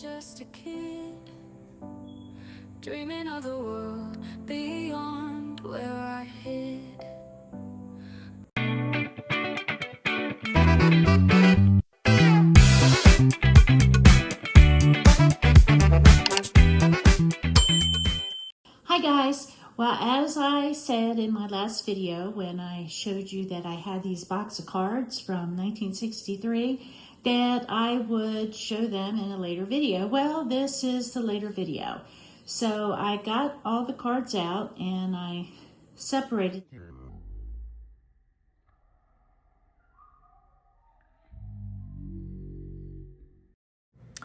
just a kid, dreaming of the world beyond where I hid. Hi guys. Well, as I said in my last video when I showed you that I had these box of cards from 1963, that I would show them in a later video. Well, this is the later video. So I got all the cards out and I separated them.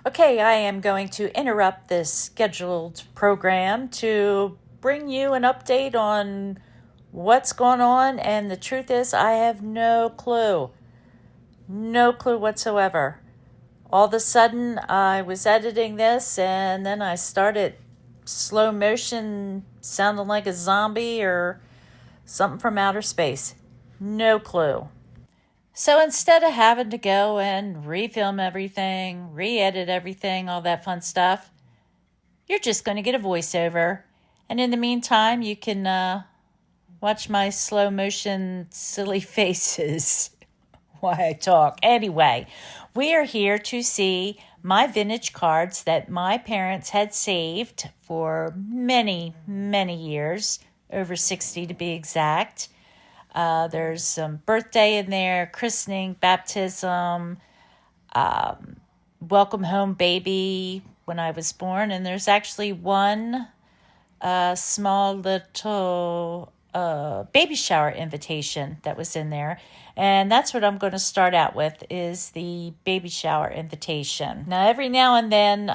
Okay, I am going to interrupt this scheduled program to bring you an update on what's going on, and the truth is I have no clue. No clue whatsoever. All of a sudden I was editing this and then I started slow motion sounding like a zombie or something from outer space. No clue. So instead of having to go and refilm everything, re-edit everything, all that fun stuff, you're just going to get a voiceover. And in the meantime, you can watch my slow motion silly faces while I talk. Anyway, we are here to see my vintage cards that my parents had saved for many, many years, over 60 to be exact. There's some birthday in there, christening, baptism, welcome home baby when I was born. And there's actually one small little baby shower invitation that was in there. And that's what I'm going to start out with, is the baby shower invitation. Now, every now and then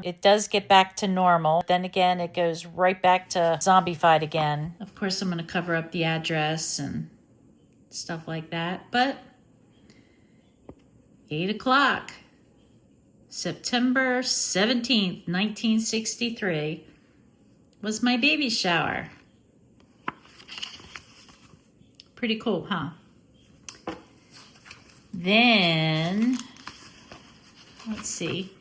it does get back to normal. Then again, it goes right back to zombified again. Of course, I'm going to cover up the address and stuff like that. But 8 o'clock, September 17th, 1963, was my baby shower. Pretty cool, huh? Then, let's see,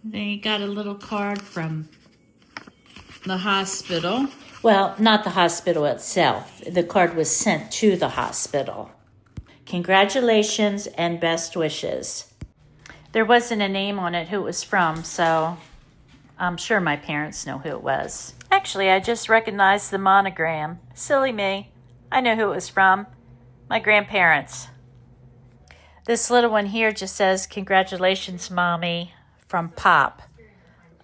they got a little card from the hospital. Well, not the hospital itself. The card was sent to the hospital. Congratulations and best wishes. There wasn't a name on it who it was from, so I'm sure my parents know who it was. Actually, I just recognized the monogram. Silly me. I know who it was from. My grandparents. This little one here just says, "Congratulations, Mommy," from Pop.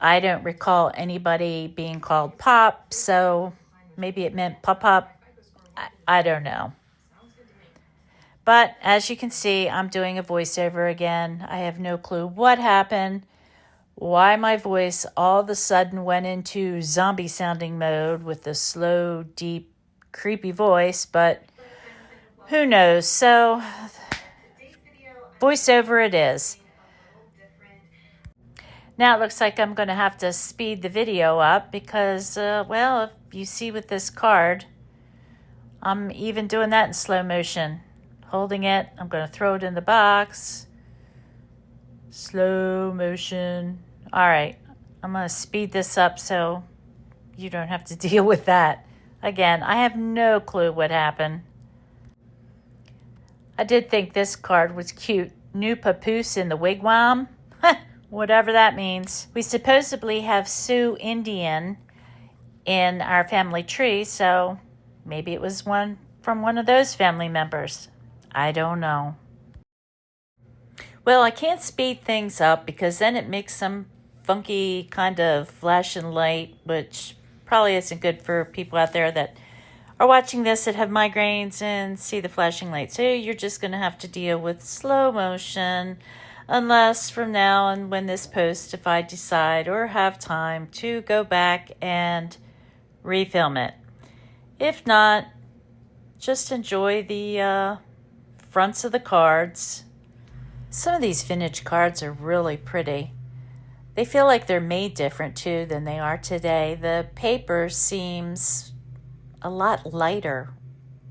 I don't recall anybody being called Pop, so maybe it meant Pop-Pop. I don't know. But as you can see, I'm doing a voiceover again. I have no clue what happened, why my voice all of a sudden went into zombie-sounding mode with a slow, deep, creepy voice, but who knows? So, voiceover it is. Now it looks like I'm going to have to speed the video up because, well, if you see with this card, I'm even doing that in slow motion. Holding it, I'm going to throw it in the box. Slow motion. All right, I'm going to speed this up so you don't have to deal with that. Again, I have no clue what happened. I did think this card was cute. New papoose in the wigwam. Whatever that means. We supposedly have Sioux Indian in our family tree, so maybe it was one from one of those family members. I don't know. Well, I can't speed things up because then it makes some funky kind of flashing light, which probably isn't good for people out there that are watching this that have migraines and see the flashing light. So you're just going to have to deal with slow motion, unless from now on when this post, if I decide or have time to go back and refilm it. If not, just enjoy the fronts of the cards. Some of these vintage cards are really pretty. They feel like they're made different too than they are today. The paper seems a lot lighter,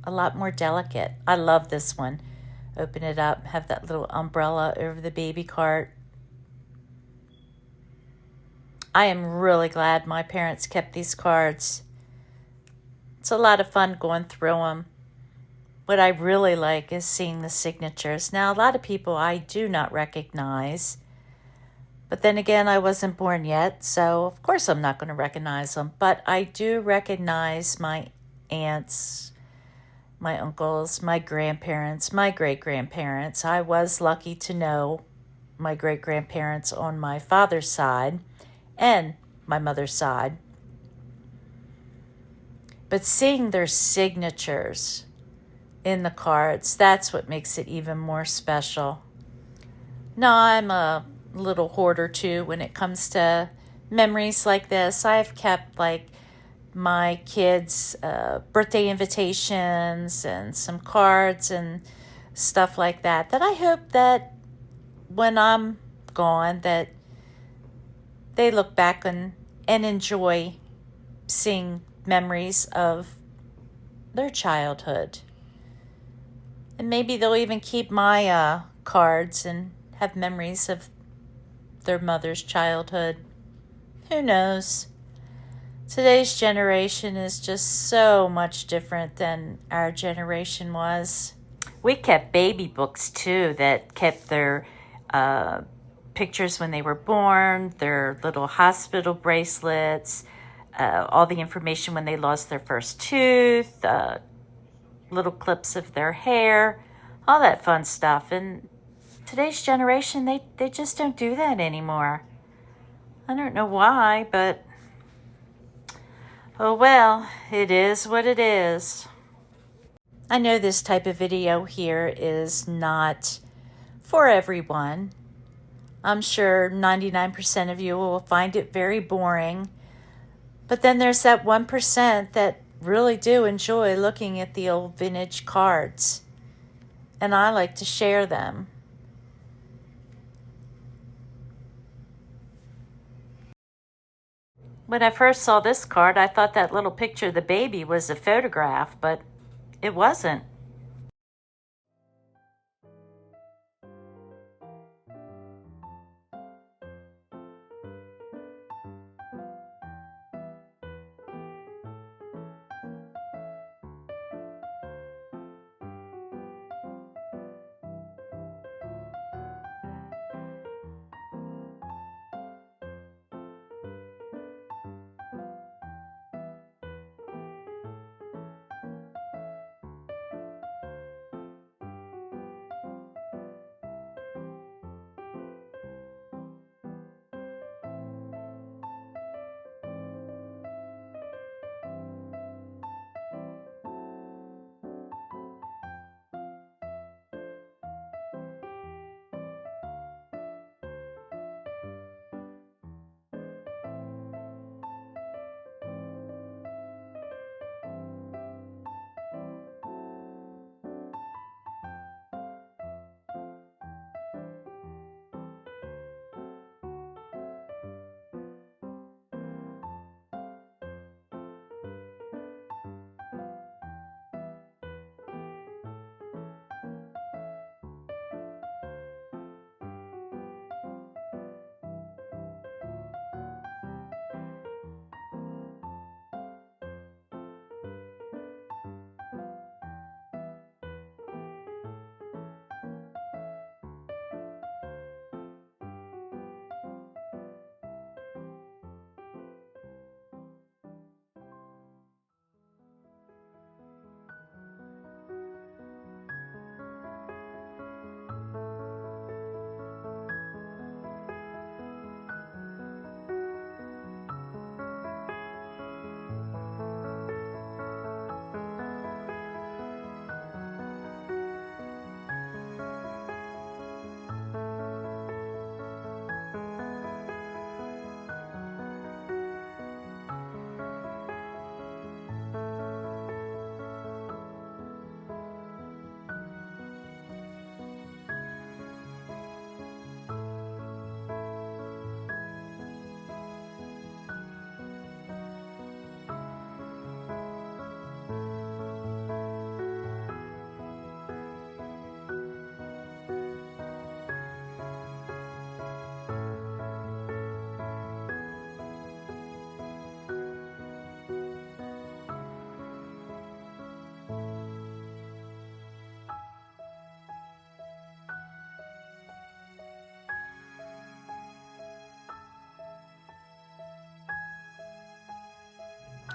a lot more delicate. I love this one. Open it up, have that little umbrella over the baby cart. I am really glad my parents kept these cards. It's a lot of fun going through them. What I really like is seeing the signatures. Now, a lot of people I do not recognize, but then again, I wasn't born yet, so of course I'm not going to recognize them. But I do recognize my aunts, my uncles, my grandparents, my great-grandparents. I was lucky to know my great-grandparents on my father's side and my mother's side. But seeing their signatures in the cards, that's what makes it even more special. Now, I'm a little hoarder too when it comes to memories like this. I've kept like my kids' birthday invitations and some cards and stuff like that I hope that when I'm gone that they look back and enjoy seeing memories of their childhood. And maybe they'll even keep my cards and have memories of their mother's childhood. Who knows? Today's generation is just so much different than our generation was. We kept baby books too that kept their pictures when they were born, their little hospital bracelets, all the information when they lost their first tooth, little clips of their hair, all that fun stuff. And today's generation, they just don't do that anymore. I don't know why, but oh well, it is what it is. I know this type of video here is not for everyone. I'm sure 99% of you will find it very boring. But then there's that 1% that really do enjoy looking at the old vintage cards. And I like to share them. When I first saw this card, I thought that little picture of the baby was a photograph, but it wasn't.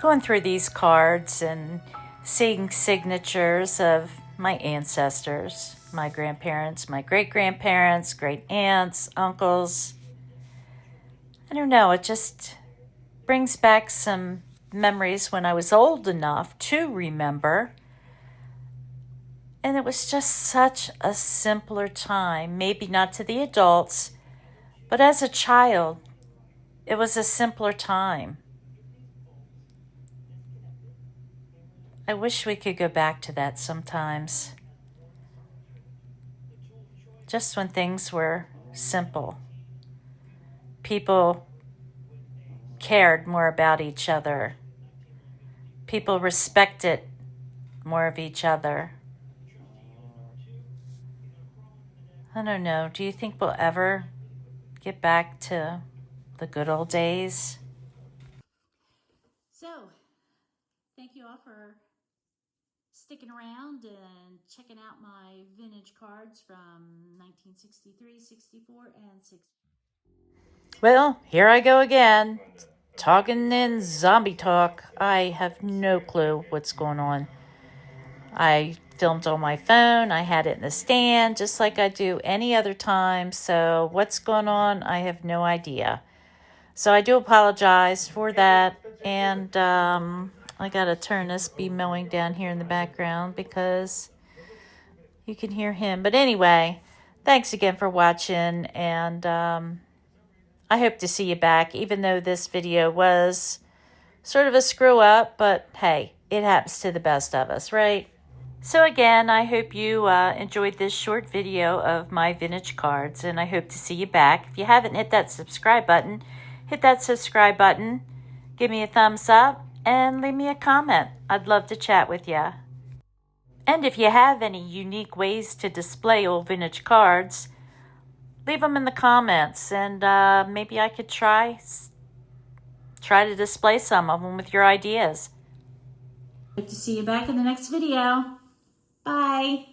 going through these cards and seeing signatures of my ancestors, my grandparents, my great-grandparents, great aunts, uncles. I don't know, it just brings back some memories when I was old enough to remember. And it was just such a simpler time, maybe not to the adults, but as a child, it was a simpler time. I wish we could go back to that sometimes. Just when things were simple. People cared more about each other. People respected more of each other. I don't know. Do you think we'll ever get back to the good old days? So, thank you all for sticking around and checking out my vintage cards from 1963, 64, and 60. Well, here I go again, talking in zombie talk. I have no clue what's going on. I filmed on my phone. I had it in the stand just like I do any other time. So what's going on, I have no idea. So I do apologize for that. And I got to turn this bee mowing down here in the background because you can hear him. But anyway, thanks again for watching. And I hope to see you back, even though this video was sort of a screw up. But hey, it happens to the best of us, right? So again, I hope you enjoyed this short video of my vintage cards, and I hope to see you back. If you haven't hit that subscribe button, hit that subscribe button, give me a thumbs up, and leave me a comment. I'd love to chat with you. And if you have any unique ways to display old vintage cards, leave them in the comments, and maybe I could try to display some of them with your ideas. Hope to see you back in the next video. Bye.